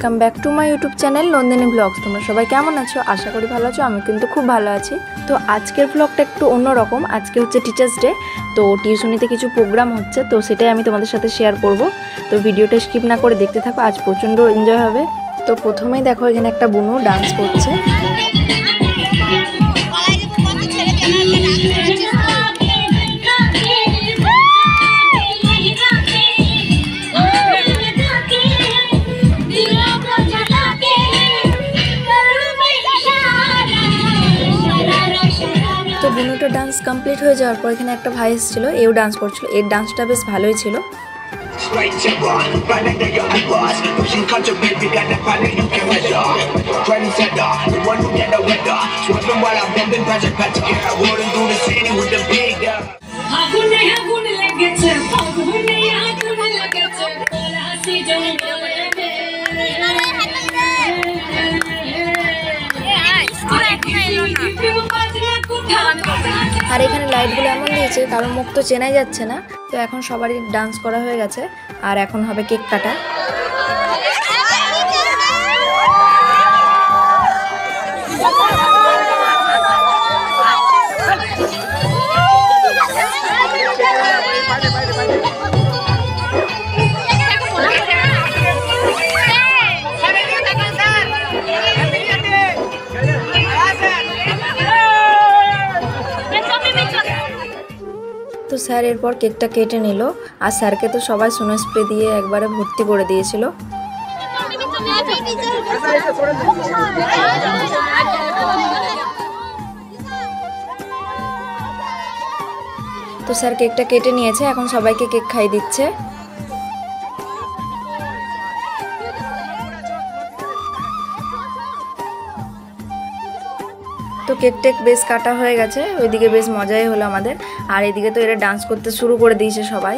Welcome back to my YouTube channel Nandini vlogs. তোমরা সবাই কেমন আছো? আশা করি ভালো আছো। আমি কিন্তু খুব ভালো আছি। তো আজকের ব্লগটা একটু অন্যরকম। আজকে হচ্ছে টিচার্স ডে, তো টিউশনিতে কিছু প্রোগ্রাম হচ্ছে, তো সেটাই আমি তোমাদের সাথে শেয়ার করব। তো ভিডিওটা স্কিপ না করে দেখতে থাকো, আজ প্রচণ্ড এনজয় হবে। তো প্রথমেই দেখো এখানে একটা বুনু ডান্স করছে। তো বুনুটা ডান্স কমপ্লিট হয়ে যাওয়ার পর এখানে একটা ভাই এসেছিল, এও ডান্স করছিল। এর ডান্সটা বেশ ভালোই ছিল। আর এখানে লাইটগুলো এমন দিয়েছে কারণ মুখ তো চেনাই যাচ্ছে না। তো এখন সবারই ডান্স করা হয়ে গেছে, আর এখন হবে কেক কাটা। তো স্যার এরপর কেকটা কেটে নিল, আর স্যারকে তো সবাই সোনো স্প্রে দিয়ে একবারে ভর্তি করে দিয়েছিল। তো স্যার কেকটা কেটে নিয়েছে, এখন সবাইকে কেক খাইয়ে দিচ্ছে। তো কেক টেক বেশ কাটা হয়ে গেছে, ওইদিকে বেশ মজাই হলো আমাদের। আর এদিকে তো এরা ডান্স করতে শুরু করে দিয়েছে সবাই।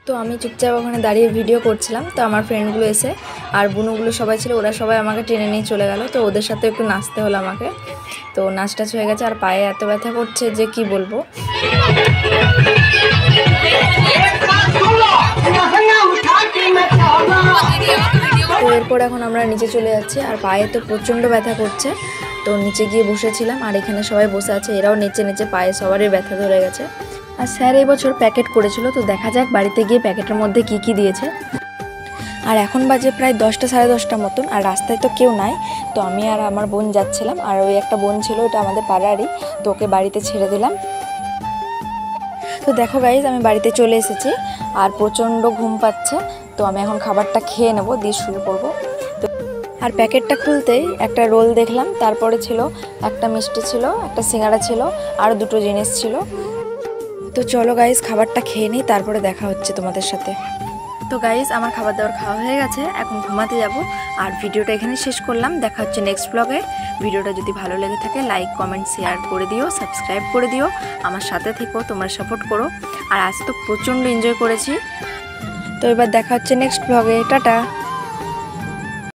তো আমি চুপচাপ ওখানে দাঁড়িয়ে ভিডিও করছিলাম। তো আমার ফ্রেন্ডগুলো এসে আর বুনুগুলো সবাই ছিল, ওরা সবাই আমাকে টেনে নিয়ে চলে গেল। তো ওদের সাথে একটু নাচতে হলো আমাকে। তো নাচ টাচ হয়ে গেছে, আর পায়ে এত ব্যথা করছে যে কি বলবো। তো এরপর এখন আমরা নিচে চলে যাচ্ছি, আর পায়ে তো প্রচণ্ড ব্যথা করছে। তো নিচে গিয়ে বসেছিলাম, আর এখানে সবাই বসে আছে, এরাও নিচে নিচে পায়ে সবারই ব্যথা ধরে গেছে। আর স্যার এই বছর প্যাকেট করেছিল, তো দেখা যাক বাড়িতে গিয়ে প্যাকেটের মধ্যে কি কি দিয়েছে। আর এখন বাজে প্রায় 10টা সাড়ে 10টা মতন, আর রাস্তায় তো কেউ নাই। তো আমি আর আমার বোন যাচ্ছিলাম, আর ওই একটা বোন ছিল, ওটা আমাদের পাড়ারই, তো ওকে বাড়িতে ছেড়ে দিলাম। তো দেখো গাইজ, আমি বাড়িতে চলে এসেছি, আর প্রচণ্ড ঘুম পাচ্ছে। তো আমি এখন খাবারটা খেয়ে নেবো, দিয়ে শুয়ে পড়বো। তো আর প্যাকেটটা খুলতেই একটা রোল দেখলাম, তারপরে ছিল একটা মিষ্টি ছিল, একটা সিঙ্গাড়া ছিল, আর দুটো জিনিস ছিল। তো চলো গাইজ খাবারটা খেয়ে নিই, তারপরে দেখা হচ্ছে তোমাদের সাথে। তো গাইজ আমার খাবার দাবার খাওয়া হয়ে গেছে, এখন ঘুমাতে যাব। আর ভিডিওটা এখানে শেষ করলাম, দেখা হচ্ছে নেক্সট ব্লগে। ভিডিওটা যদি ভালো লেগে থাকে লাইক কমেন্ট শেয়ার করে দিও, সাবস্ক্রাইব করে দিও, আমার সাথে থেকো, তোমরা সাপোর্ট করো। আর আজ তো প্রচণ্ড এনজয় করেছি। তো এবার দেখা হচ্ছে নেক্সট ব্লগে। টাটা।